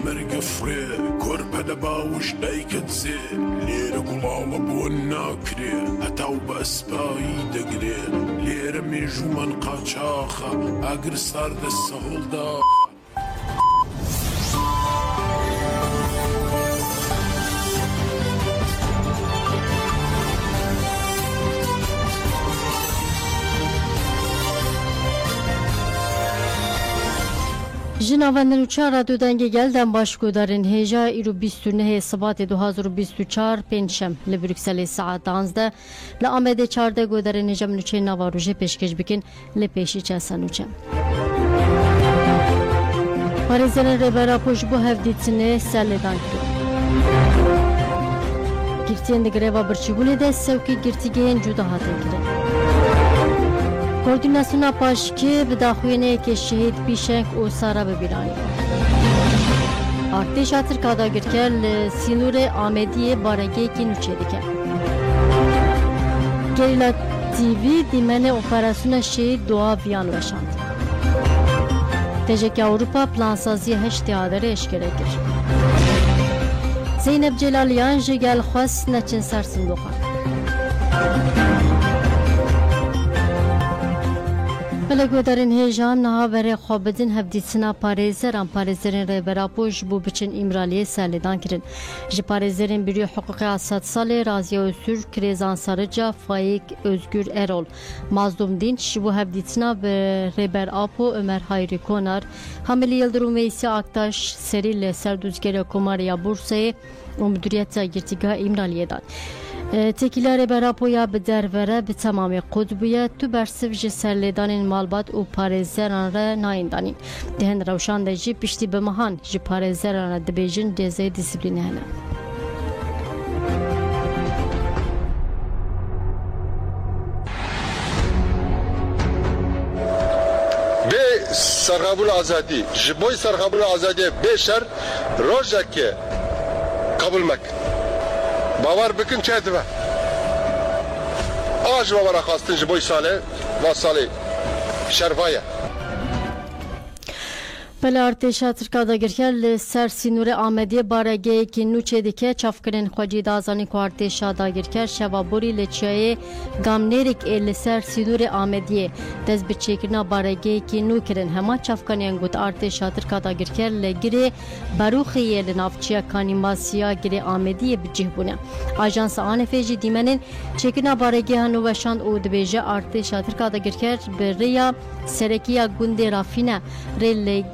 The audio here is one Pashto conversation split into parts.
مرگ فری کرب دباوش دایکت زی لیر گلام ابو ناکری هتاو بس باید گری لیر میجو من قاچاخا اگر سر دست هلدا جناوندن و چهار رادیو دنگی گلدن باشکو دارن هیجا ایرو 29 سبات 2024 پنجشنبه لبروکسل ساعت 12 لآمده 14 گودرن هیجا منوچه نواروژه پیشکش بکن لپیشی چه سنوچه پاریزن ربرا پوش بو هفدیتسنه سلیدان کرد گرتین دگریوا برچگونه ده سوکی گرتیگین جودا هاتن کرد کوردیناسیونا پاشکی به داخوینه که شهید پیشنگ و سارا ببیرانی ارتش ترکا دا گرکل سینور آمدی بارگی کی نوچه دیکه گریلا تیوی دیمن اپراسیون شهید دعا ویان وشاند تجک اوروپا پلانسازی هشت آدره اشکره گر زینب جلالیان جگل خواست نچن سر صندوقا بلگو دارن هیجان نها وره خوابدن هفدیتسنا پارێزەران پارێزەرên rêbera بو بچن ئیمرالیە سالیدان kirin ji parêzerên bîrî حقوقya sed salê Raziya Öztürk Kirêzan Sarıca Faik Özgür Erol Mazlum Dinç ji bo hevdîtina bi rêber Apo Ömer Hayri Konar Hamilî Yıldırım Veysi Aktaş serî li ser dûzgera Komariya Bursayê û Müdûriyeta Girtîgeha İmraliyê dan تکیلا ربرا پویا به درباره به تمام قطبیه تو برسف جه سرلیدان مالبات و پارێزەران را نایندانین دهن روشان ده جی پشتی به مهان جه پارێزەران را دبیجن جزای دیسیپلینه هنه به سرقبول آزادی جبوی سرقبول آزادی بیشتر روزه که قبول مکن باور بکن چه دبه آج باور خواستن جبوی ساله و ساله شرفایه بله ارتشا ترکا دا گرکل سر سینور آمدی بارگه که نوچه دیکه چافکرین خواجی دازانی که ارتشا دا گرکل شوابوری لچیای گامنیرک ایل سر سینور آمدی دست بچیکرنا بارگه که نو کرن همه چافکانیان گوت ارتشا ترکا دا گرکل گره بروخی لنافچیا کانیماسیا گره آمدی بجه بونه آجانس آنفیجی دیمنین چیکرنا بارگه هنو وشاند او دبیجه ارتشا ترکا دا گرکل به ریا سرکیا گونده رافینه ریل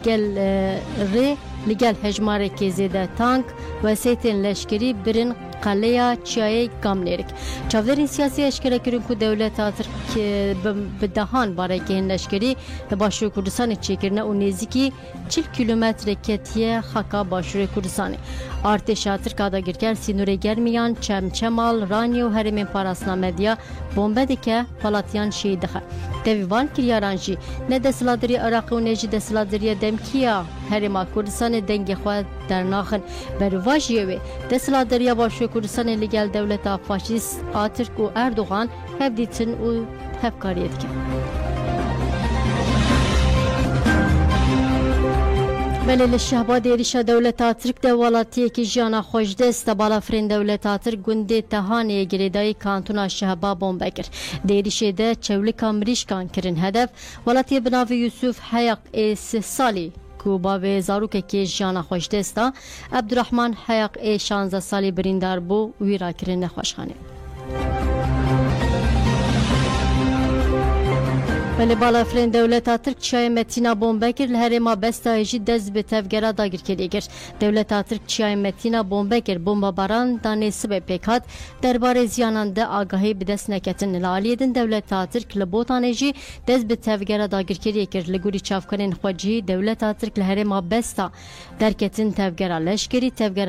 ری لگل هجمار که زیده تانک و سیتن لشکری برن قلعه چای گامنیرک چاودرین سیاسی اشکره کرن که دولت ترک به دهان برای که لشکری باشور کردستان چیکرنه و نزدیکی 40 کیلومتر کتیه خاکا باشور کردستان ارتش ترک دا گرکر سینور گرمیان چمچمال رانی و هرمین پاراسنامدیا بمب دکه پلاتیان شیدخه دویوان کریارانجی نه دستلادری عراق و نجی دستلادری دمکیا هرما کردستان دنگ خود در ناخن برواجیوی دستلادری باشور کردستان لگل دولت فاشیست آترک و اردوغان هفدیتن و هفکاریت که بله لشهبا دیریشا دولت آترک ده والاتی که جانا خوش دست بالا فرین دولت آترک گنده تهانی گریدای کانتونا شهبا بومبکر دیریشه ده چولکا مریشکان کرن هدف والاتی بناو یوسف حیق ایس سالی کوبا و زاروک که جانا خوش دستا عبدالرحمن حیق ای 16 سالی بریندار بو ویرا کرن نخوشخانه بله بالا فرین دولت ترک چای متینا بومبکر لهرما بستایجی دز به تفگرا داگر کردیگر دولت ترک چای متینا بومبکر بمبا باران دانه سبب پیکات درباره زیاننده آگاهی به دست نکتن لالیدن دولت ترک لبوتانجی دز به تفگرا داگر کردیگر لگوری چافکنین خواجی دولت ترک لهرما بستا درکتن تفگرا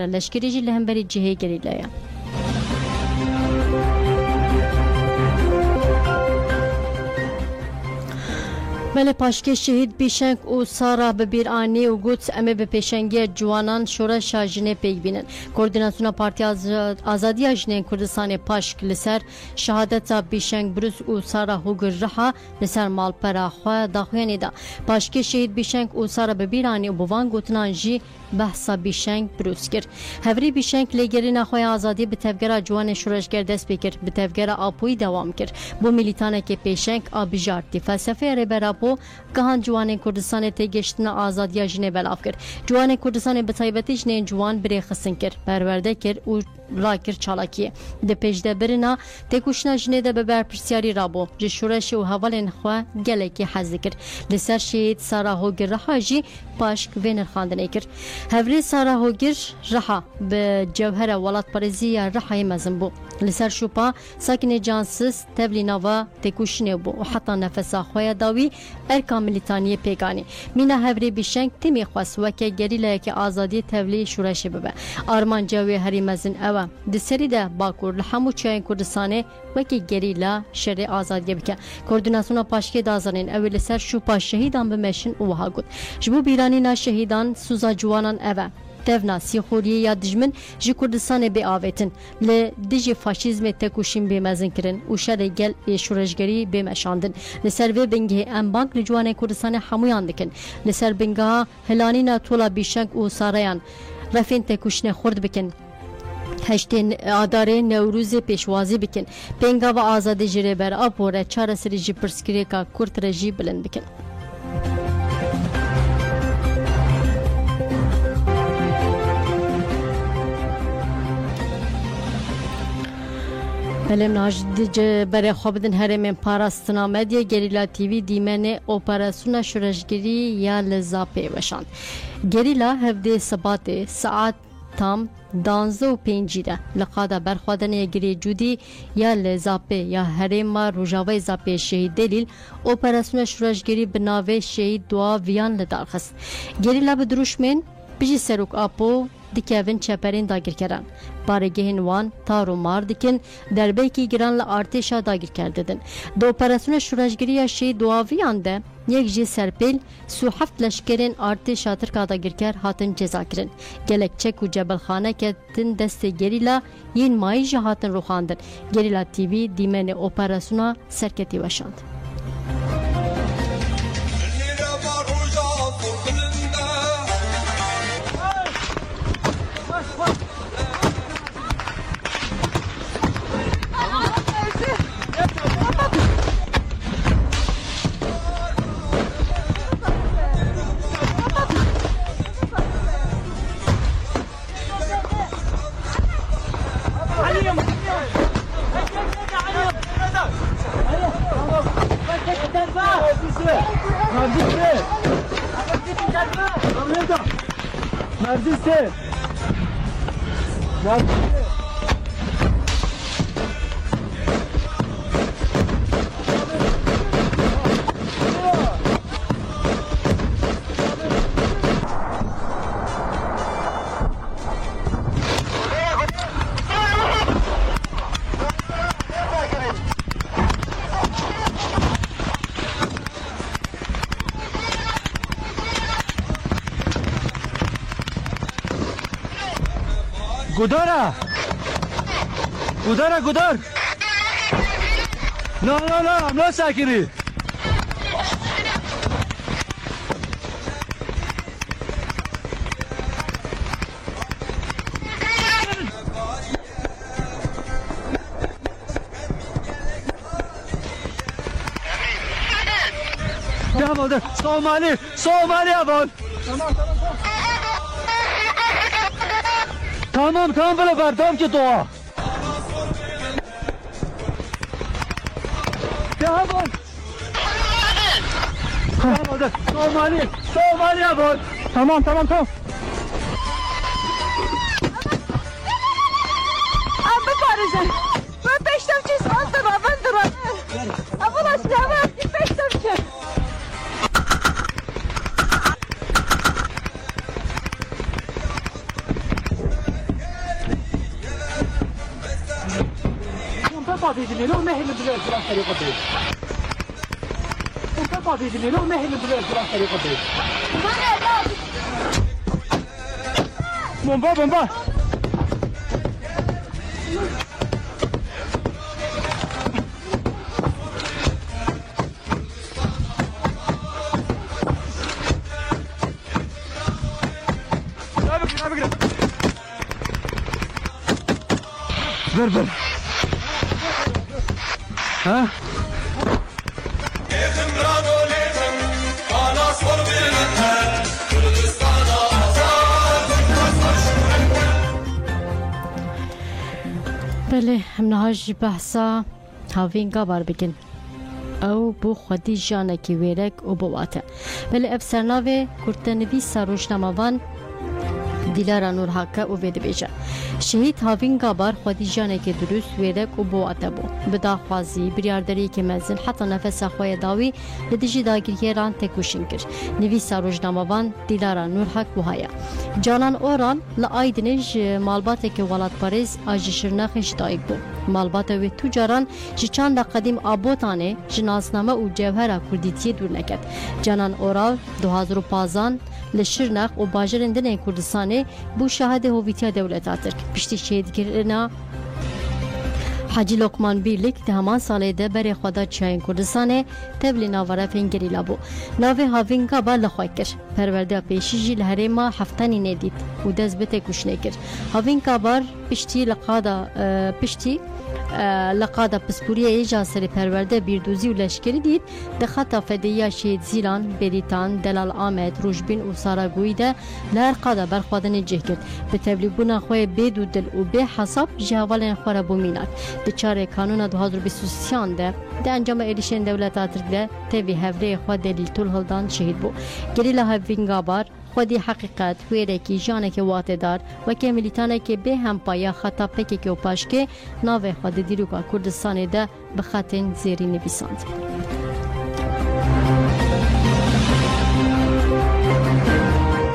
لشکری جی لهمبری جهه گریلایا بله پاشکه شهید بیشنگ و سارا ببیر آنی و گوت امه به پیشنگی جوانان شورش جنه پیک بینن. کوردیناسیون پارتی آزادی جنه کردستان پاشک لسر شهادت بیشنگ بروز و سارا هوگر رها لسر مالپرا خواه داخوینی دا. پاشکه شهید بیشنگ و سارا ببیر آنی و بوان گوتنان جی بحثا بیشنگ بروز کرد. هفری بیشنگ لگری نخواه آزادی به تفگر جوان شورشگر دست بکر به تفگر آپوی دوام کرد. بو میلیتانه که پیشنگ آبیجارتی فلسفه ربراپو گهان جوان کردستان تگشتن آزادی جنه بلاف کرد. جوان کردستان به تایبتی جنه جوان بری خسن کرد. پرورده کرد و راکر چالاکیه. ده پیجده برنا تکوشنا جنه ده ببر پرسیاری رابو. جشورش و حوالین خواه گله که حزد کرد. لسر شهید سارا هوگر رها جی پاشک وینر خاندنه کرد. هفری سارا هوگر رها به جوهر ولات پرزی یا رحای مزن بو. لسر شوپا ساکن جانسس تبلی نوا تکوشنه بو و حتی نفس خواه داوی ارکان ملیتانی پیگانی. مینا هفری بیشنگ تیمی خواست وکه گریله که آزادی تبلی شورش ببه. آرمان جوی هری مزن اوه. دسری ده باکور لحمو چاین کردستانه وکه گریله شر آزادی بکه. کوردیناسیون پاشکی دازانین اوه لسر شوپا شهیدان بمشن اوها گود. جبو بیرانی نا شهیدان سوزا جوانان اوه. تevna Sîxuriye ya dijmin ji Kurdistanê bê avêtin li dijî faşîzmê tekuşîn bêmezin kirin û şerê gel şûreşgerî bêmeşandin. Li ser vê bingehê em bank li ciwanê Kurdistanê hemûyan dikin. Li ser bingeha hilanîna tola bîşeng û sarayan refên tekuşînê xurt bikin. Heştên adarê Newrûzê pêşwazî bikin. Pêngava azadî ji rêber apore çareserî ji pirsgirêka Kurd re jî bilind bikin. بله ناجد برای خواب دن هرمن پاراستنا مدیا گریلا تیوی دیمنه اپراسیون شورشگری یا لزاپی وشان. گریلا هفته سبات ساعت tam 12:05 لقادا برخوادن گری جودی یا لزاپی یا هرما روجاوی زاپی شهید دلیل اپراسیون شورشگری بناوی شهید دوا ویان لدارخست. گریلا بدروشمن بیشی سروک آپو دکوین چپرین داگیر کردن. بارگهین وان تارو مار دکن دربه کی گران ل ارتشا داگیر کردن. دو اپراسیون شورشگری شی دواویان ده یک جی سرپیل سو هفت لشکرین ارتشا ترکا داگیر کر هاتن جزا کرن. گلک چک و جبل خانه کتن دست گریلا ین مای جهاتن روخاندن. گریلا تیوی دیمن اپراسیونا سرکتی وشاند. Neredesin? Gudara! Gudara, Gudar! No, I'm not Sakiri! Devam ol, Somali abon! Tamam böyle berdam ki doğa. Devam ol. Somali abon. Tamam. Abi barıcı. Ben peştem çiz aldım ben duran. Abla silahı peştem çiz. Papa dedi ne o mehli bile silah tarikatı. طريقة دي لو ما هي من بلاد طريقة دي بومبا بربر ها بله منهاج بحثا هاوینگا بار بگن او بو خودی جانه کی ویرک او بواته بله افسرناوه کرتنوی سروشناموان دیلارا نور حقه او وید بیجه شهید هاوینگا بار خودی جانه کی دروست ویرک او بواته بو بداخوازی بریاردری که مزن حتی نفس خواه داوی لدیجی داگیری ران تکوشن کر نوی سروشناموان دیلارا نور حق بوهایا جانان اوران لآیدنج مالباته که ولاد پاریز آجی شرناخش دایگ بو مالباته و تجاران جی چند قدیم آبوتانه جناسنامه و جوهره کردیتی دور نکد جانان اورال 2015 لشرناخ و باجرندن کردستانه بو شاهد هویتیا دولت آترک پشتی شهید گرنا حاجی لقمان بیرلیک ده همان ساله ده بری خدا چاین کردستانه تبلی ناوره فنگری لابو ناوه هاوینگا با لخواه کر پرورده پیشی جی لحره ما هفتانی ندید و دست بته کشنه کر هاوینگا بار پشتی لقادا پسپوریه ایجا سری پرورده بیردوزی و لشکری دید ده خطا فدیه شهید زیران بریتان دلال آمد روشبین و ساراگوی ده لهر قادا برخوادن جه کرد به تبلیغونا خواه بید و دل و به حساب جهوالین خواه بومینات ده چاره کانون 2023 ده انجام ایلیشن دولت آترک ده تیوی هفره خواه دلیل طول هلدان شهید بو گریلا هاوینگا بار خودی حقیقت ویره کی جانه که واته دار و که ملیتانه که به هم پایا خطا پکی که و پاشکه ناوه خود دیروکا کردستان ده به خطین زیری نویساند.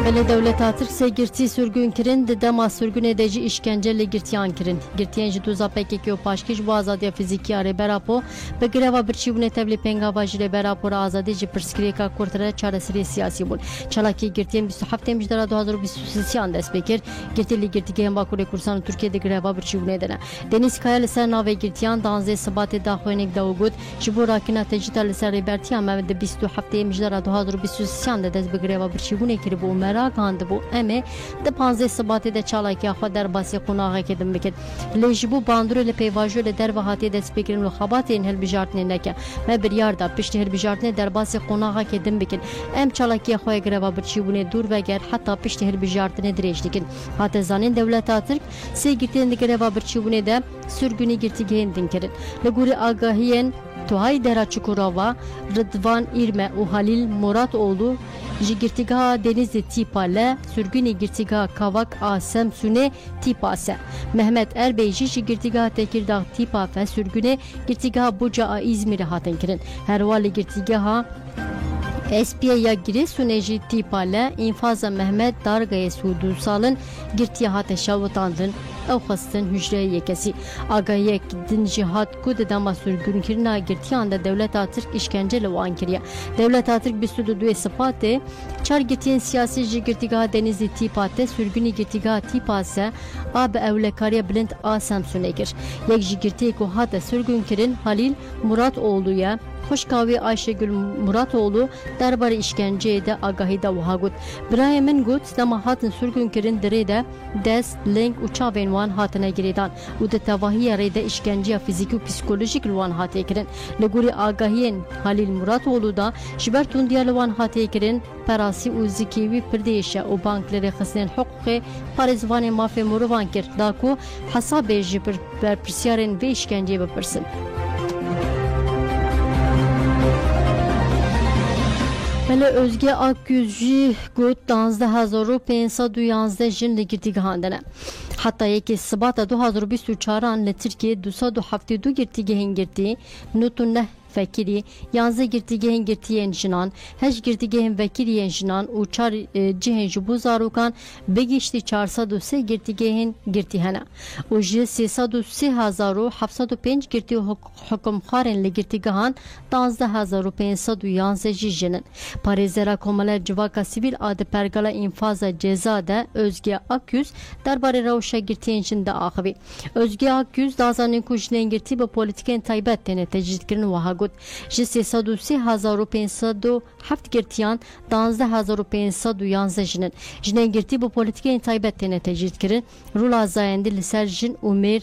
بله دولت آترک سرگرتی سرگون کرن ده دما سرگون دجی işkence لگرتیان کرن گرتیان جدوزا پکی که و پاشکش با آزادی فیزیکی آره براپو به گروا برچیونه تبلی پنگا واجره براپو را آزادی جی پرسکریکا کورتره چاره سری سیاسی بون چلاکی گرتیان 27 مجدرا 2023 دست بکر گرتی لگرتی که هم با کوره کورسان ترکیه ده گروا برچیونه دنه دنیس کایا لسر ناوه گرتیان دانزه سبات داخوینک داوگود جبو راکینا تجیتا لسر ریبرتی هم ده 27 مجدرا 2023 دست بگروا برچیونه کر بو مرا گاند بو امه ده 15 سبات ده چالاکی خود در باسی قناغه کدم بکد لیجبو باندرو لپیواجو لدر وحاتی دست بکرن و خباتی این هل بجارتنه نکه و بریاردا پشت هل بجارتنه در باسی قناغه کدم بکن ام چالاکی خواه گروا برچیبونه دور وگر حتی پشت هل بجارتنه دریج دکن حتی زانین دولت آترک سی گرتین ده گروا برچیبونه ده سرگونی گرتی گهندن کرن لگوری آگاهین توهای درا چکوراوا رضوان ایرمه و حلیل مراتوğlu جگرتیگاه دنیز تیپاله سرگونی گرتیگاه کاوک آسم سونه تیپاسه محمد اربیجی جگرتیگاه تکیردağ تیپافه سرگونه گرتیگاه بوجا İzmir هاتن کرن هر والی گرتیگاه اسپیه یا گری سونجی تیپاله انفاز محمد دارگای سودو سالن گرتی هات شاوتاندن او خستن hücre yekesi agaya din cihat ku de dama sürgün kirna girtiyan da devlet Türk işkence le Ankara devlet Türk bir sürü duy sıfatı çar gitiyen siyasi girtiga denizi tipate sürgünü girtiga tipase ab evlekariye blind asam sünegir yek girtiye ku hata sürgün kirin Halil Muratoğlu'ya Hoşkavi Ayşegül Muratoğlu derbarı işkenceye de agahida vahagut. Brahim'in gut dama hatın sürgün kirin direde des link uça venvan hatına giridan. U de tavahiye rede işkenceye fiziki ve psikolojik lvan hatı kirin. Leguri agahiyen Halil Muratoğlu da şiber tundiya lvan hatı kirin. Parasi u zikivi pirdeşe u bankları xısnen hukuki parizvani mafi muruvan kir. Daku hasabe jibir persiyarin ve işkenceye bepirsin. Hele Özge Akgüzji gut 12511 jin li girtîgehandine. Hatta yekê sibata 2024 an li Tirkiye 272 girtîgehên girtî nûtû neh vekili, 11 girtîgehên girtiyên jinan, 8 girtîgehên vekiliyên jinan û 4 cihên ji bo zarokan bigîştî 403 girtîgehên girtî hene. û ji 33705 girtî hukûmxwarên li girtîgehan 12511 jî jinin. Parêzera Komela Civaka Sivîl a di pergala înfaza ceza de Özge Akyüz derbarê rewşa girtiyên jin de axivî. Özge Akyüz dazanên ku jinên girtî bi polîtikên taybet têne tecrîdkirin wiha got. Ji 33507 girtiyan 12511 jinin. Jinên girtî bi polîtikên taybet têne tecrîdkirin. Rûla zayendî li ser jin û mêr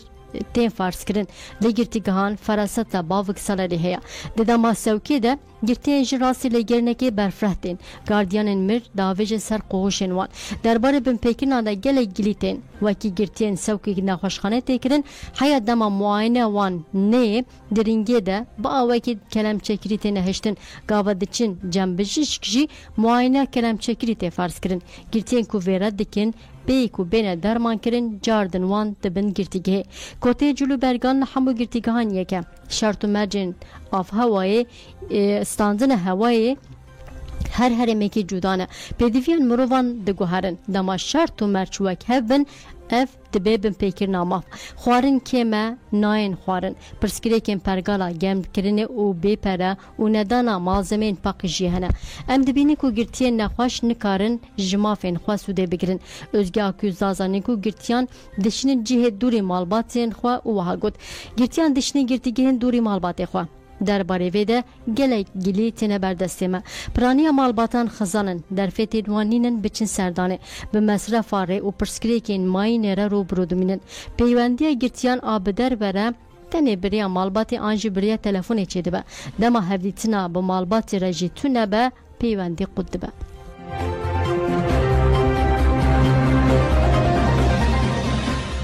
tên farskirin li girtîgehan feraseta bavik salerî heye. Di dema Sewkê de girtiyên ji rastî lêgerinekê berfireh tên. Gardiyanên mir davê ji ser qohuşên wan. Derbarê binpêkirina de gelek gilî tên. Wekî girtiyên Sewkê nexweşxane têkirin, heya dema muayene wan neyê di rîngê de bi awekî kelemçekirî têne heştin. Gava diçin cembijîşk jî muayene kelemçekirî tê farskirin. Girtiyên ku vê red dikin pêyî ku bêne dermankirin cardin wan dibin girtîgehê. Kotê Culûbergan li hemû girtîgehan yeke. Şert û mercên avhewayê standina hewayê her herêmekî cuda ne. Pêdiviyên mirovan diguherin. Dema şert û merç wek hev bin ev dibe binpêkirina mav. Xwarin kême nayên xwarin. Pirsgirêkên pergala gemkirinê û bêpere û nedana malzemeyên paqî jî hene. Em dibînin ku girtiyên nexweş nikarin ji mafên xwe sûdê bigirin. Özge Akyüz dazanî ku girtiyan dişinin cihê dûrê malbatên xwe û wiha got. Girtiyan dişinin girtîgehên dûrê malbatê xwe. Derbarê vê de gelek gilî têne berdestê me. Piraniya malbatan xizanin, derfetên wan nînin biçin serdanê. Bi mesrefa rê û pirsgirêkên mayînê re rûbirû dimînin. Peywendiya girtiyan a bi dervere tenê biriya malbatê an jî biriya telefonê çêdibe. Dema hevdîtina bi malbatê re jî tune be, peywendî qut dibe.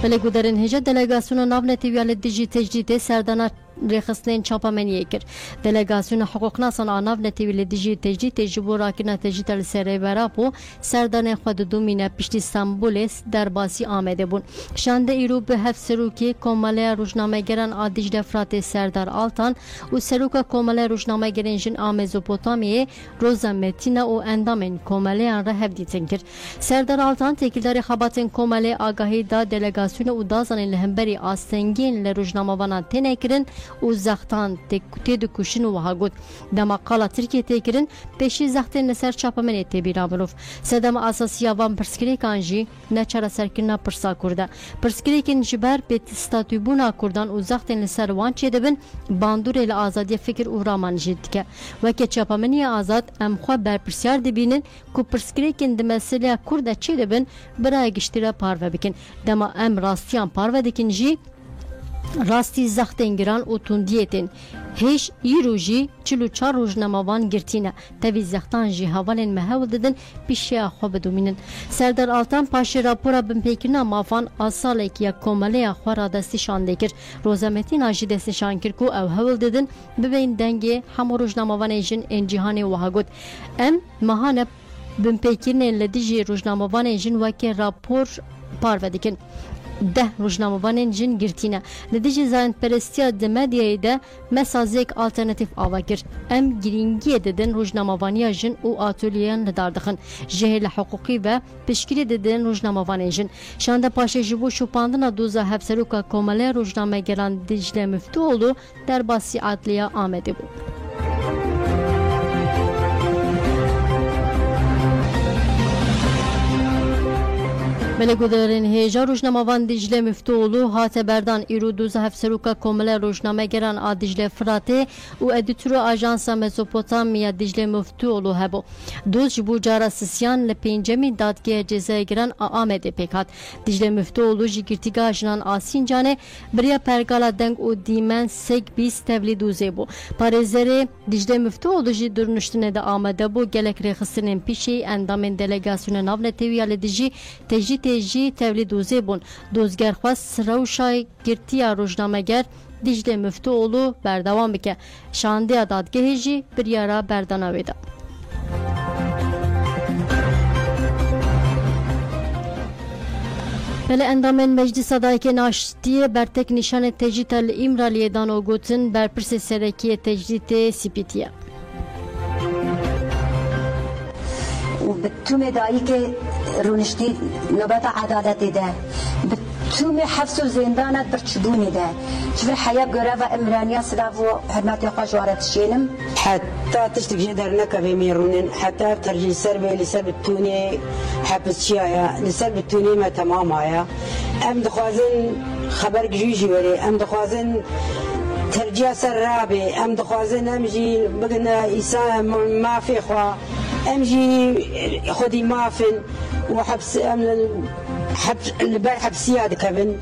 Belêguderên hêja delegasyona Navnetî li dijî tecdîdê serdana rêxistinên çapameniyê kir. Delegasyona Hiqûqnasan a Navnetî li dijî tecdîdê ji bo rakirina tecdîda li ser rêvera po serdanên xwe didûmîne piştî Stenbolê derbasî Amedê bûn. Şande îro bi hev serokê Komeleya Rojnamegeran a Dicle Fratê Serdar Altan û seroka Komeleya Rojnamegerên jin a Mezopotamyayê Roza Metina û endamên komeleyan re hev dîtin kir. Serdar Altan têkildarê xebatên Komelê agahî da delegasyona û dazanên li hemberî astengên li rojnamavanan têne kirin û zextan tê dikuşin û wiha got. Dema qala Tirkiye têkirin pêşî zextên li ser çapamenê tê bîra mirov. Sedema asasiya van pirsgirêkan jî ne çareserkirina pirsa Kurd e. Pirsgirêkên ji ber statûbûna Kurdan û zextên li ser wan çêdibin bandorê li azadiya fikir û raman jî dike. Weke çapameniya azad em xwe berpirsyar dibînin ku pirsgirêkên di meseleya Kurd e çêdibin biraya giştî re parve bikin. Dema em rastiyan parve dikin jî rastî zextên giran û tundiyê tên. Hêj îro jî 44 rojnamavan girtîne. Tevî zextan jî hevalên me hewl didin pîşeya xwe bidûmînin. Serdar Altan paşê rapora binpêkirina mafan a salekî ya komeleya xwe radestî şandê kir. Rozametîna jî destnîşan kir ku ew hewl didin bibên dengê hemû rojnamavanên jin ên cîhanê wiha got. Em mehane binpêkirînên li dijî rojnamavanên jin wekî rapor parve dikin. 10 rojnamavanên jin girtîne. Li dijî zayenperestiya di medyayê de mesazek alternatîv ava kir. Em girîngiyê didin rojnamavaniya jin û atölyeyan li dar dixin. Jihê li hiqûqî ve piştgirî didin rojnamavanên jin. Şande paşê ji bo şopandina doza hevseroka Komeleya Rojnamegeran Dicle Müftüoğlu derbasî adliya Amedê bû. Belêguderên hêja rojnamavan Dicle Müftüoğlu hate berdan îro doza hevseroka Komeleya Rojnamegeran a Dicle Fratê û editûra Ajansa Mezopotamya Dicle Müftüoğlu hebû. Doz ji bo cara sisyan li pêncemîn dadgeha cezayirgiran a Amedê pêk hat. Dicle Müftüoğlu ji girtîgeha jinan a Sincanê biriya pergala deng û dîmen sek bîst tevlî dozê bû. Parêzerê Dicle Müftüoğlu jî durmuştinê de amade bû gelek rêxistinên pîşê endamên delegasyona Navnetî li dijî tecdîd jî tevlî dozê bûn. Dozgerxwest rewşa girtiya rojnameger Dicle Müftüoğlu berdewam bike. Şandeya dadgehê jî biryara berdana wê da. بله اندامن مجلس دایک ناشتی برتک نشان تجدید الامرالی دانو گوتن بر پرس سرکی تجدید سپیتیه. وبتومي دايك رونشتي نوبات عدالتي ده بتومي حفصو زندانات برتشبوني ده شوف الحياة بقرابة إمرانيا سلافو حرماتي قاجوارة الشينم حتى تشتكي درنا كفي ميرونين حتى ترجي سربي لسرب التوني حبس شيايا لسرب التوني ما تمامايا أم دخوازن خبر جيجي ولي أم دخوازن ترجيا سرابي أم دخوازن أمجي بقنا إيسا ما في خوا أمجي خدي مافن وحبس حبس حبسيات كفن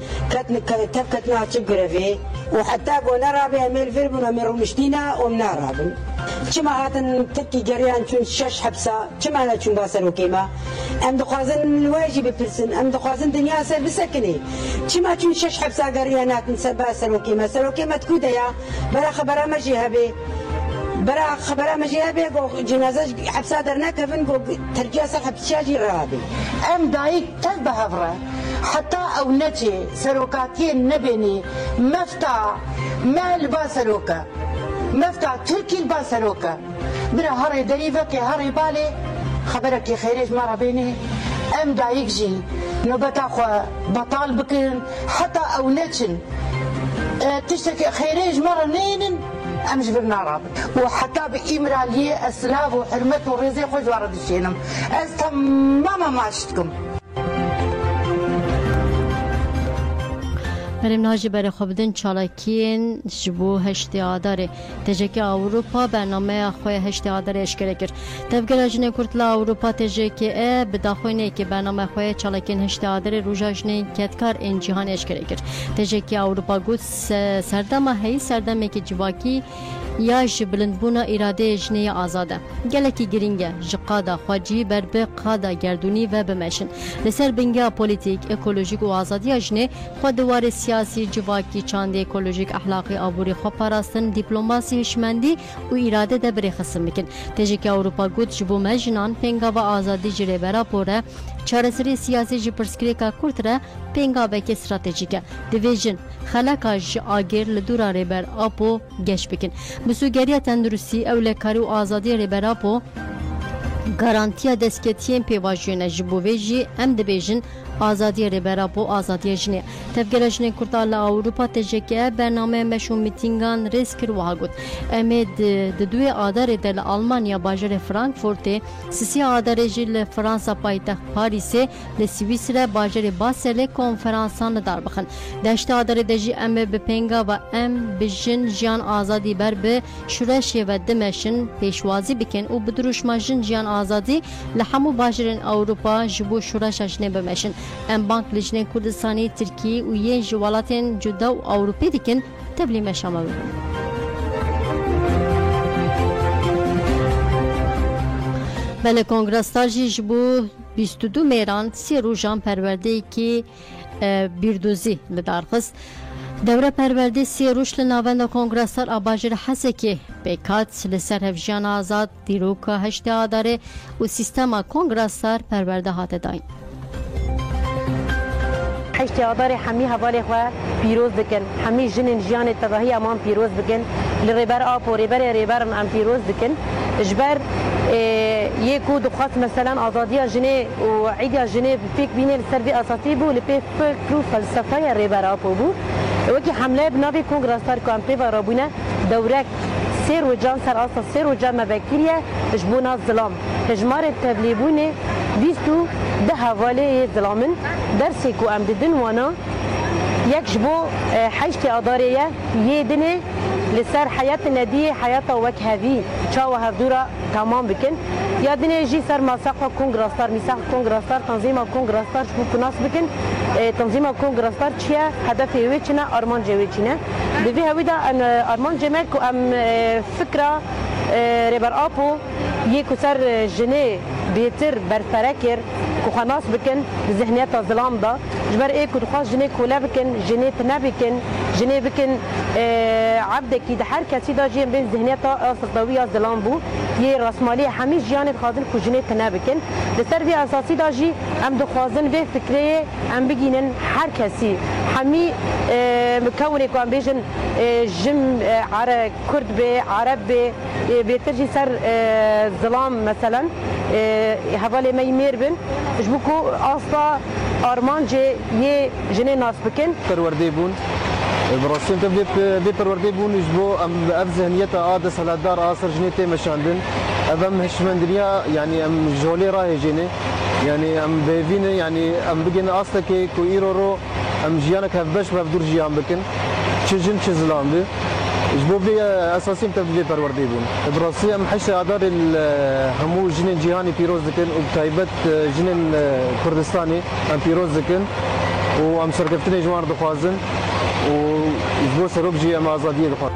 كتنا تشقر فيه وحتى قلنا رابي أمير فيربنا من رمشتينا ومنا رابن كما هاتن تكي جريان شون شش حبسة كما لا شون باسر وكيما أم دخوازن الواجب بفلسن أم دخوازن دنيا سر بسكني كما شون شش حبسة جريانات نسر باسر وكيما سر وكيما تكودا يا برا خبرها مجيها بي برا خبرها مجيها بي جنازة حبسة درنا كفن ترجع سر حبسة رابي أم دايك تذبح فرا حتى أو نتي سروكاتين نبني مفتع ما الباسروكا مفتع تركي الباسروكا برا هاري دريفك هاري بالي خبرك خيرج مرة بيني أم دايك جي نبتا خو بطال بكن حتى أو نتشن تشتكي خيرج مرة نين أم جبرنا رابط وحتى بإمرالية أسلاف وحرمت ورزي خوش وارد الشينم أستماما ما عشتكم بریم ناجی برای خوابدن چالاکین جبو هشتی آداره تجکی اروپا برنامه خواه هشتی آداره اشکره کرد تفگر اجنه کرتلا اروپا تجکی بداخوینه که برنامه خواه چالاکین هشتی آداره روژاجنه کتکار این جهان اشکره کرد تجکی اروپا گود سردمه هی سردمه که جواکی یا جبلندبونا اراده جنه آزاده گلکی گرینگه جقادا خواجی بربه قادا گردونی و بمشن لسر بنگه پولیتیک اکولوژیک و آزادی جنه خود دوار سیاسی جواکی چاند اکولوژیک اخلاقی آبوری خو پاراستن دیپلماسی هشمندی و اراده ده بری خصم بکن تجیک اروپا گود جبو مجنان پنگا و آزادی جره برا پوره چارسری سیاسی جی پرسکریکا کورتره پنگا بک استراتژیکه دیویژن خلاقا ج آگر لدورا ریبر آپو گش بکن مسوگریه تندرستی اولکاری و آزادی ریبر آپو گارانتیا دستکتین پیواجونه جبویجی ام دبیجن آزادی ریبرا بو آزادی جنه تفگر جنه کرتال اروپا تجکه برنامه مشون میتینگان ریسکر وهاگود امید دوی آدار دل آلمانیا باجر فرانکفورت سیسی آدار جل فرانسا پایتخت پاریس ل سوئیسرا باجر باسل کنفرانسان دار بخن دشت آدار دجی ام به پنگا و ام بجن جان آزادی بر به شورش و دمشن پیشوازی بکن او بدروش ماجن جان آزادی لحمو باجرن اروپا جبو شورش جنه بمشن ام بانک لجنه کردستانی ترکی و یه جوالاتین جدا و اوروپی دیکن تبلیم شامل بکن. بله کنگرستار جبو 22 میران 3 روزان پرورده که بیردوزی لدارخست دوره پرورده 3 روز لناوند کنگرستار آباجر حسکی بیکات لسر هفجان آزاد دیروکا هشت آداره و سیستم کنگرستار پرورده هاته داین. حشتي عبارة حمي هبالي خوا بيروز دكن حمي جنن جيان التباهي أمام بيروز دكن لريبر أبو ريبر أم بيروز دكن إجبار يكو دخاص مثلا أزادية جنة وعيدية جنة فيك بيني السربي أساطيبو لبي فكرو فلسفة ريبر أبو بو وكي حملة بنابي كونغرستار كامبي ورابونا دورك سير وجان سر أصلا سير وجان مبكرية جبونا الظلام هجمار التبليبوني بيستو ده هوالي ظلامن درسي كو أم ددن وانا يكجبو حيشتي أدارية يدني لسر حياة الندية حياة وكهذي شاو هفدورا تمام بكن يا دنيا يجي سر مساق كونغرستار مساق كونغرستار تنظيم كونغرستار شو كناس بكن تنظيم كونغرستار شيا هدف يويتشنا أرمان جويتشنا دفي هويدا أن أرمان جمالكو أم فكرة ريبر أبو يكو سر جنيه بيتر برفركر كخناس بكن بذهنيات الظلام ده جبر ايه كنت خاص جنيه كولا بكن جنيه تنابكن جنيه بكن عبدك كده حركه سيدا جيم بين ذهنيات الضوئيه الظلام بو يه راسماليه حميش جانب خازن كو جنيه تنابكن لسربي اساسي دا جي ام دو خازن به فكريه ام بگينن حركه سي حمي مكونه كو ام بيجن جم عرب كرد به عرب به بيترجي سر ظلام مثلا حوالی میمیر بن جبکو آستا آرمانجی یه جنه ناس بکن پرورده بون براسیم تبدیل به پرورده بون جبو ام اف ذهنیت عاد سالدار آسر جنیته مشاندن ام هشمندریا یعنی ام جولی راه جنه یعنی ام بيفين يعني ام بگن آستا که کو ایرو رو ام جیانک هفبش مفدور جیان بکن چه جن چه ظلام به جبو بي اساسي تبدي پرورده بون براسي ام حش ادار همو جنين جهاني بيروز دكن وبتايبت جنين كردستاني ام بيروز دكن وام سرقفتني جوار دخوازن وجبو سروب جي ام ازاديه دخوازن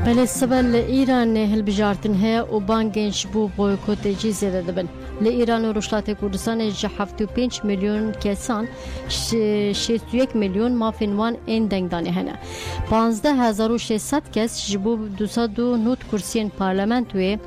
بله سبل ایران هلبجارتن هیا و بانگنش بو بویکوت جزیره دبن. لإيران و رشلات کردستان جه 75 میلیون کسان 61 میلیون مافنوان این دنگدانه هنه. 15600 کس جبو 209 کرسین پارلمانتوی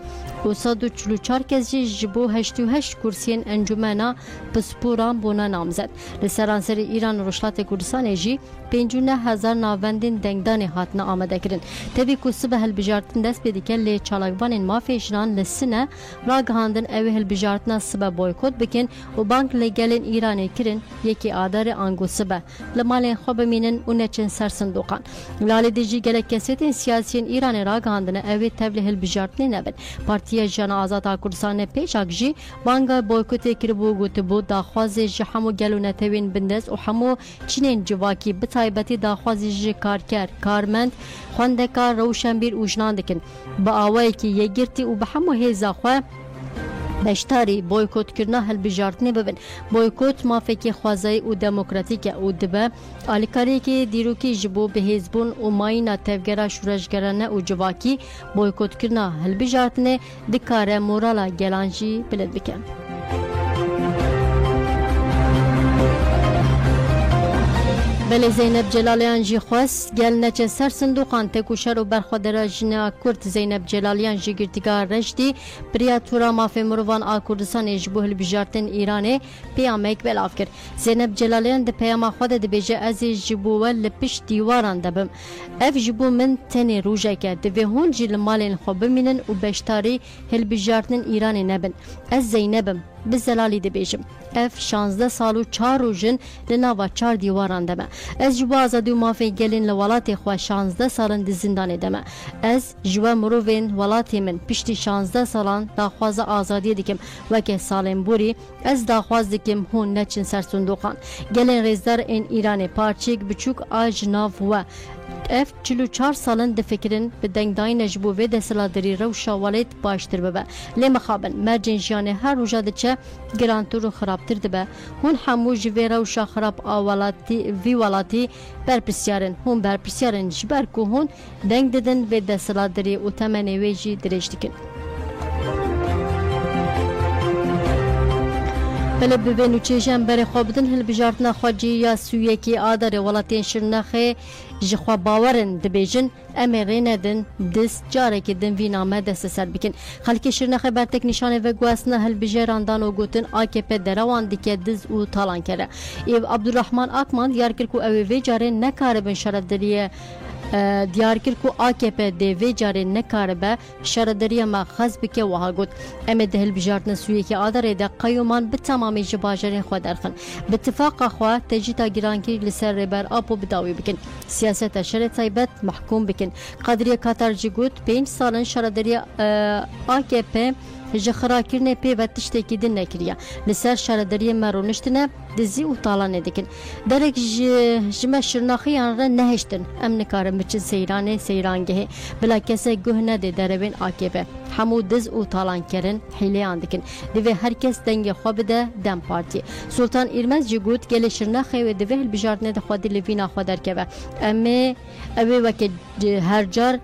و 144 کس جبو 88 کرسین انجمنا پسپوران بونا نامزد. لسرانسر ایران و رشلات کردستان جی 59000 ناوندین دنگدانه هاتنا آمده کرن. تبی کسب هلبجارتن دست بدیکن لی چالاکوانین مافیشنان لسنه راگهاندن اوی هلبجارتنا سبه بویکوت بکن و بانک لگلین ایرانی کرن یکی آدار آنگو سبه لمالین خوب مینن و نچن سر صندوقان. لالی دیجی گلک کسیتین سیاسیین ایرانی راگهاندن اوی تبلی هلبجارتنی نبن. پارتیا جان آزاد کردستان پیش اگجی بانگا بویکوت کربو گوتبو داخوازی جهمو گلو نتوین بندز و همو چینین جواکی بتایبتی داخوازی جی کارکر کارمند خوندکار روشنبیر اوجنان دکن با آوائی که یگرتی و به همو هیزا خواه بشتاری بویکوت کرنا هلبجارتنی ببن. بویکوت مافکی خوازایی و دموکراتیک و دبه آلیکاری که دیروکی جبو به هزبون و ماینا تفگرا شورشگرانه و جواکی بویکوت کرنا هلبجارتنی دکاره مورالا گلانجی بلد بکن. بله زینب جلالیان جی خواست گل نچه سر صندوقان تکوشر و برخوادر جنا کرد زینب جلالیان جی گرتگار رشدی پریاتورا مافی مروان آکردستان اجبوه البجارتن ایرانه پیامک بلاف کرد. زینب جلالیان ده پیام خود ده بیجه از جبوه لپش دیواران دبم. اف جبو من تنی روژه که ده هون جی لمالین خوب منن و بشتاری هلبجارتن ایرانه نبن. از زینبم بزلالی ده بیجم. اف 16 سالو 4 روزن لناوا 4 دیواران دمه. از جوا آزادی و مافی گلین لولاتی خواه 16 سالن دی زندان دمه. از جوا مروین ولاتی من پشتی 16 سالان داخواز آزادی دکم وکه سالم بوری از داخواز دکم هون نچن سر صندوقان. گلین ریزدار این ایران پارچیک بچوک آج ناف و اف 44 سالن د فکرین به دنگدای نجبو و دسلادری رو شوالیت باشتر ببه لی مخابن مرجن جانه هر روژا دچه گرانتور رو خرابتر دبه هون همو جوی رو شا خراب آوالاتی وی والاتی برپرسیارن هون برپرسیارن جبر که هون دنگ ددن و دسلادری و تمنی ویجی درش دکن. بله ببینو چیجن بر خوابدن هلبجارتنا خواجی یا سویه کی آدار ولاتین شرنخه جخوا باورن دبیجن امری ندن دست جاره که دن وی نامه دست سر بکن. خلکی شرنخه بر تک نشانه و گواسنا هلبجاراندان و گوتن AKP دروان دیکه دز و تالان کرده. ایو عبدالرحمن آکمان دیار کرد که اوی وی جاره نکاره بن شردریه دیار کرد که AKP دوی جاره نکاره شردریه ما خز بکه وها گوت امه ده هلبجارتنا سویه کی آداره ده قیومان به تمامی جباجرین خود درخن. به اتفاق خواه تجیتا گرانکی لسر ریبر آپو بداوی بکن. سیاست شر تایبت محکوم بکن. قدریه کاتر جی گوت 5 سالن شردریه AKP جخرا کرنه پی و تشتکی دن نکریه لسر شردریه مرونشتنه دزی و طالانه دکن درک جمع شرناخیان را نهشتن ام نکارم بچن سیرانه سیرانگه بلا کسی گوه نده دروین AKP همو دز و طالان کرن حیلیان دکن دوی هر کس دنگ خواب ده دم پارتی سلطان ایرمز جی گوت گل شرناخی و دوی هل بجارتنه ده خوادی لوینا خوادر که امه اوی وکه هر جار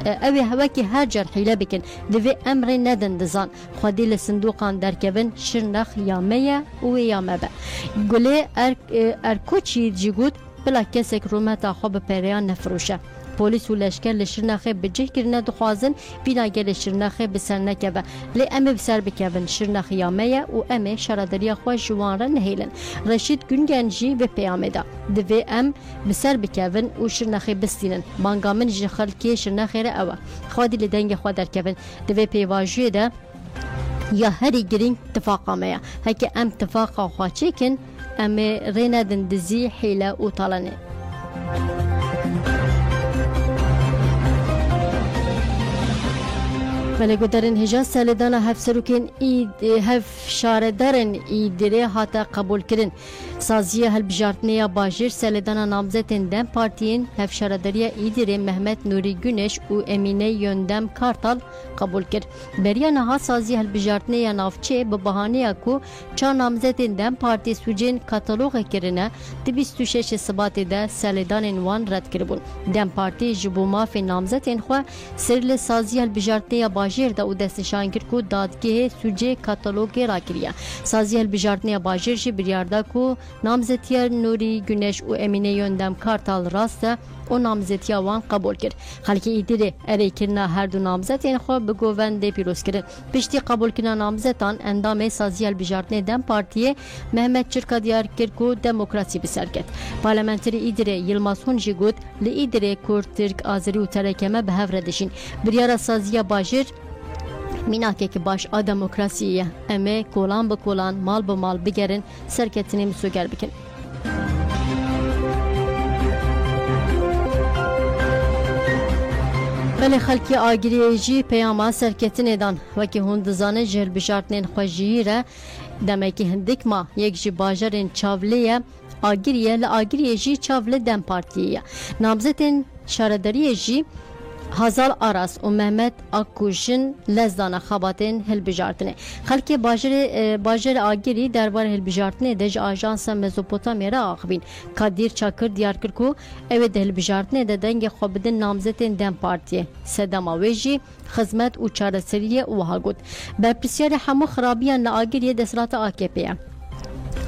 اوی هوکی هر جر حیله بکن دوی امر ندن دزان خودی لصندوقان درکبن شرنخ یامه و یامه به گله ارکوچی جیگود بلا کسک رومتا خواب پیریان نفروشه پلیس و لشکر لشرنخه بجه کرنه دخوازن بینا گل شرنخه بسر نکبه لی امه بسر بکبن شرنخ یامه و امه شرادریا خواه جوان را نهیلن رشید گنگنجی و پیامه دا دوی ام بسر بکبن و شرنخه بستینن بانگامن جخل که شرنخه را اوه خوادی لدنگ خواه در کبن دوی پیواجوی دا یا هری گرینگ تفاقامه یا هکی ام تفاقا خواه چیکن امه رینا دندزی حیله و طالنه ملگو درن هجا سالدانا هف سروکین هف شاردارن ایدره هاتا قبول کرن سازیه هلبجارتنیا باجر سالدانا نامزتن دم پارتین هف شارداریا ایدره محمد نوری گونش و امینه یوندم کارتال قبول کرد بریا نها سازیه هلبجارتنیا نافچه به بهانه کو چا نامزتن دم پارتی سوجین کاتالوگ کرنه 26 سبات ده سالدانن وان رد کربون دم پارتی جبوما فی نامزتن خو سرل سازیه هلبجارتنیا باجر دا او دستشان کرد کو دادگاه سوجه کاتالوگ را کریه سازی هلبجارتنیا باجر جی بریاردا کو نامزتیار نوری گونش و امینه یوندم کارتال راسته او نامزتیا وان قبول کرد خلکی ایدره اری کرنا هر دو نامزتین خو به گوونده پیروز کرد پشتی قبول کرنا نامزتان اندام سازی هلبجارتنیا دم پارتیه محمد چرکا دیار کرد کو دموکراسی بسر کرد پارلمانتری ایدره یلماز هونجی گود لی ایدره کرد ترک آذری و ترکمه به هفردشین بریارا سازیا باجر میناکه که باش آ دموکراسیه امه کولان به کولان مال به مال بگرن سرکتنی مسوگر بکن ولی خلکی آگریه جی پیاما سرکتنی دان وکی هندزانه جهل بشارتنین خوشیه را دمکی هندک ما یک جی باجرین چاولیه آگریه لآگریه جی چاوله دم پارتیه نامزتین شاردریه جی هزال آراس و محمد آکوشن لزدان خاباتین هلبجارتنه خلک باجر آگری دربار هلبجارتنه دج آژانس مزوپوتامیا را آخبین کادیر چاکر دیار کرکو اوه هلبجارتنه ده دنگ خوابدن نامزتین دم پارتیه سدام آویجی خدمت و چارەسەریە وها گوت بەرپرسیارە هەموو خراپیان لە ئاگریە دەسەڵاتە AKPیە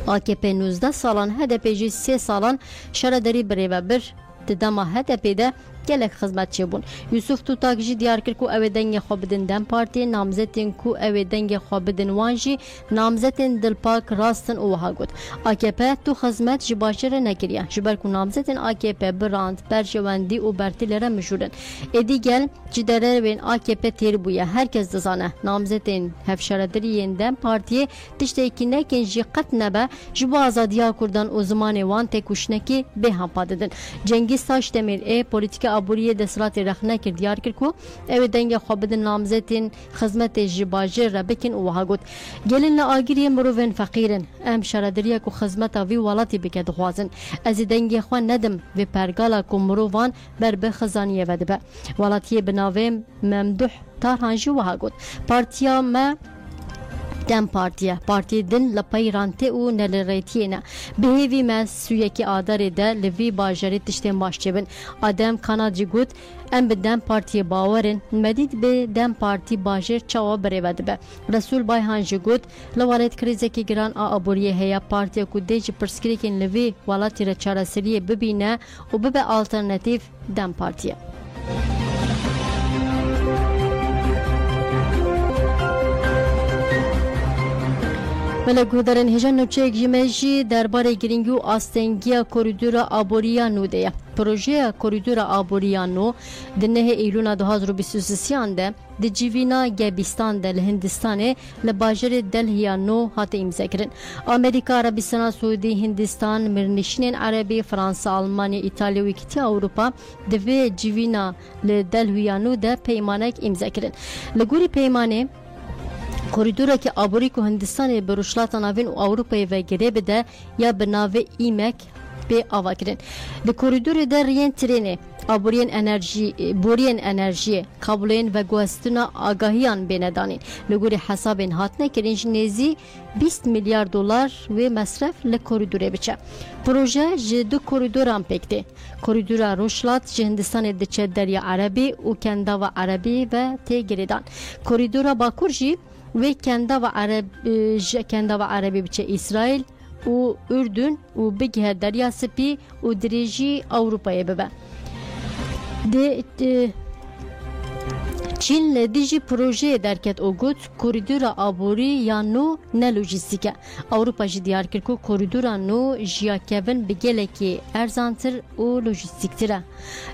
AKP 19 ساڵان هەدەپێژی 3 ساڵان شەرەدەری برێڤەبر ددەما هەدەپێدە gelek xizmetçi bûn. Yusuf Tutak jî diyar kir ku ew ê dengê xwe bidin dem partiyê namzetên ku ew ê dengê xwe bidin wan jî namzetên dilpak rastin û wiha got. AKP tu xizmet ji başê nekiriye. Ji ber ku namzetên AKP birand, berjewendî û bertilere mijûrin. Êdî gel ji derewên AKP têr bûye. Herkes dizane namzetên hevşarediriyên dem partiyê tiştekî nekin jî qet nebe ji bo azadiya Kurdan û zimanê wan tê kuşnekî bêhempa didin. Cengiz Taşdemir ê politika aburiye desratê rexne kir diyar kir ku ew ê dengê xwe bidin namzetên xizmetê ji bajêr re bikin û wiha got. Gelin li agiriyê mirovên feqîrin em şarediriya ku xizmeta vî welatê bike dixwazin. Ez ê dengê xwe nedim vê pergala ku mirovan ber bi xizaniyê ve dibe. Welatiyê bi navê Memduh Tarhan jî wiha got. Partiya me Dem Partiye, Partiyê din li peyrantê û nelirêtiyê ne. Bihêvî me sûyekî adarê de li vî bajarê tiştên baş çêbin. Adem Kana jî got, em bi Dem Partiyê bawerin, medîd bi Dem Partî bajêr çawa birêve dibe. Resul Bayhan jî got, li welêt krîzekî giran a aboriyê heye partiya ku dê ji pirsgirêkên li vê welatî re çareseriyê bibîne û bibe alternatîv Dem Partiye. Melegudarên hêja navçeyek ji me jî derbarê giringî û astengiya koridora aboriya nû de ye. Projeya koridora aboriya nû di nehê Eylûna 2023 de di civîna Gebîstan de li Hindistanê li bajarê Delhiya nû hate îmzekirin. Amerîka, Arabistan, Suudî, Hindistan, Mirnişînên Erebî, Fransa, Almanya, İtalya û Yekîtiya Ewropa di vê civîna li Delhiya nû de peymanek îmzekirin. Li gorî peymanê koridora ki abori ku Hindistanê bi rûşlata navên û Ewropayê ve girê bide ya bi navê îmek bê ava kirin. Di koridorê de riyên trênê بورین انرژی قبولین و گوستنا آگاهیان بندانین لگوری حساب هاتنه کرنج نزی 20 میلیارد دلار و مصرف لکوریدوره بچه پروژه جدو کوریدوران پکته کوریدورا روشلات جهندستان دچه دریا عربی و کندا و عربی و تیگریدان کوریدورا باکور جی و کندا و عربی بچه اسرائیل و اردن و بگه دریا سپی و دریجی اروپای ببه چین لدیجی پروژه درکت اوگوت کوریدور آبوری یا نو نه لوجستیکه اوروپا جی دیار کرد که کوریدور نو جیا کبن بگله که ارزانتر و لوجستیکتره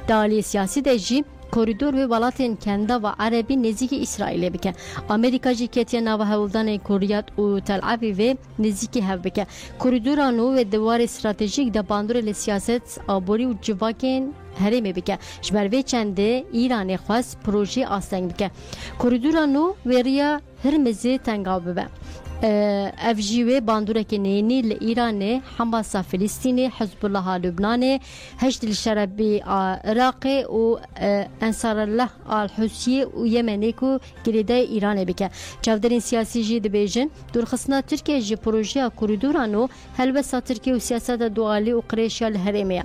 دالی سیاسی دیجی کوریدور و ولاتین کندا و عربی نزدیک اسرائیل بکه امریکا جی کتیا نو هولدان کوریات و تل آویو نزدیک هف بکه کوریدور نو و دوار استراتژیک د باندور ل سیاست آبوری و جواکین هرمی بکه جبروی چنده ایران خواست پروژه آسنگ بکه کوریدور نو وریا هرمزی تنگاو ببه افجیوه باندوره که نینی لإیران حماس فلسطین حزب الله لبنان هشت الشربی عراق و انصار الله الحوثی و یمنی کو گریده ایران بکه چودرین سیاسی جی دبیجن درخصنا ترکیه جی پروژه کوریدورانو هلوسا ترکیه و سیاست دوالی و قریشیا لهرمیه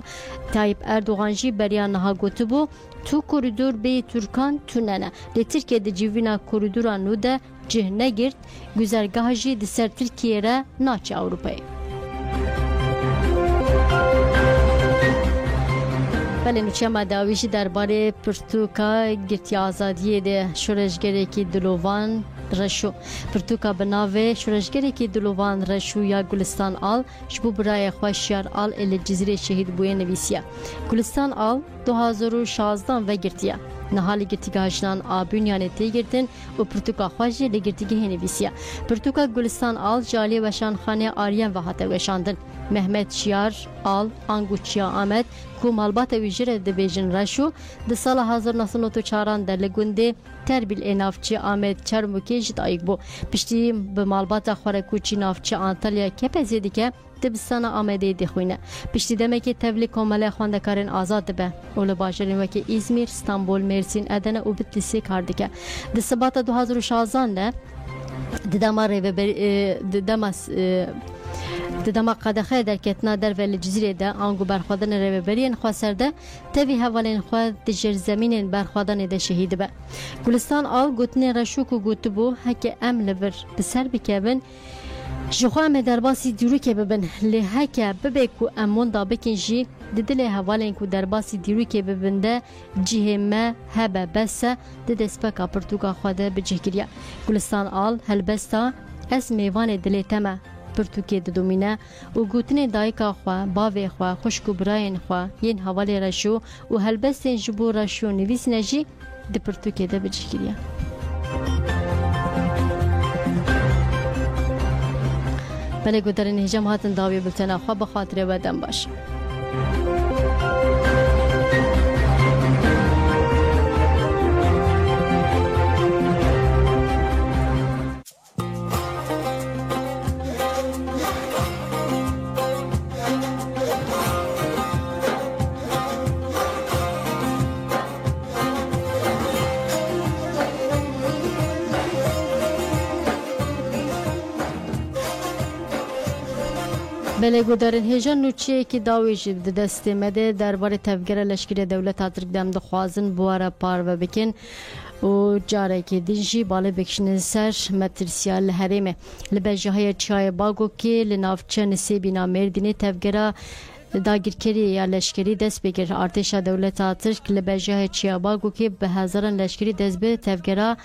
تایب اردوغان جی بریانها گوتبو تو کوریدور بی ترکان توننه لترکیه د جیوینا کوریدورانو ده جه نگرد گذرگاه جی د سر ترکیه را ناچ اروپایی بله نوچه مداویشی درباره پرتوکا گرتی آزادیه ده شورشگری که دلوان رشو پرتوکا بناوه شورشگری که دلوان رشو یا گلستان آل جبو برای خوشیار آل الی جزیره شهید بوی نویسیه گلستان آل 2016 و گرتیه نهالی گرتیگاهشنان آبونیانه تیگردن و پرتوکا خواجه لگرتیگه نویسیه پرتوکا گلستان آل جالی وشان خانه آریان و حتی وشاندن محمد شیار آل آنگوچیا آمد کو مالبات ویجره د بیجن راشو د سال 1994 در لگونده تربیل انافچی آمد چرموکی جد آیگ بو پشتی به مالبات خوره کوچی نافچی آنتالیا کپزی دیگه دبستان آمده دخوینه پشتی دمه که تولی کامله خواندکارن آزاد به اول باجرین وکی ازمیر، استانبول، مرسین، ادنه و بتلیسی کار دیگه د سبات 2016 نه دما قدخه در کتنا در ول جزیره ده آنگو برخوادن رهبرین خاصرده توی حوالین خود دجر زمینین برخوادن ده شهید به گلستان آل گوتنه رشوک و گوتبو هک ام لور بسر بکبن جخوا ام درباسی دیرو که ببن لحک ببکو امون دا بکنجی ددل حوالین کو درباسی دیرو که ببنده جهمه هبه بسه ددسپکا پرتوکا خواده بجهگیریا گلستان آل هلبستا اس میوان دلی تمه پرتوکی د دومینه او گوتنه دایکا خو باوی خو خوشکو براین خو ین حواله رشو او هلبستن جبو رشو نویس نجی د پرتوکی د بجکریه بله گودرن هجم هاتن داوی بلتنا خو به خاطر ودن باش بله گودرن هیجان نوچه که داویش دست مده درباره تفگیر لشکری دولت اترک دم دخوازن بواره پار و بکن و جاره که دنجی بالا بکشن سر مترسیال هریمه لبجه های چای باگو که لنافچه نسیبی نامردینی تفگیره داگیرکری یا لشکری دست بگیر ارتش دولت اترک لبجه چیاباگو که به هزاران لشکری دست به تفگیره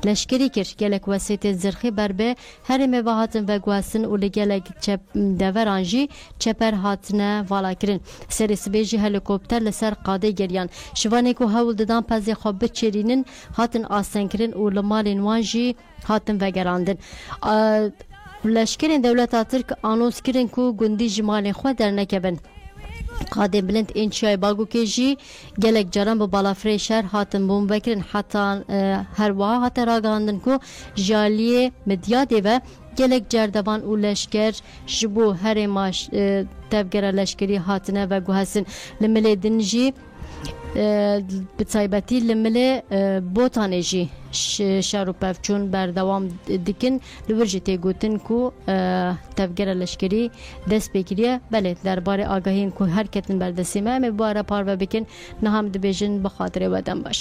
لشکری کرد گلک وسیت زرخی بربه هر مواهاتن و گواسن و لگلک چپ دورانجی چپر هاتنه والا کرن سری سبیجی هلیکوپتر لسر قاده گریان شوانه که هول دادن پزی خواب بچرینن هاتن آسن کرن و لمالین وانجی هاتن وگراندن لشکرین دولت ترک آنوس کرن که گندی جمال خود در نکبن قادم بلند این چای باگو که جی گلک جران با بالافری شهر هاتن بوم بکرن حتی هر واه حتی راگاندن که جالیه مدیاده و گلک جردوان و لشکر جبو هر ماش تفگر لشکری هاتنه و گوهسن لملی دنجی بتایبەتی لە ملێ بۆتانێژی شار و پەفچوون بەردەوام dikin li wir jî têgotin ku tevgera leşkerî dest pêkiriye belê derbarê agahiyên ku her ketin berdestî me em ê bu ara parve bikin niha em dibêjin bi xatirê we dem baş.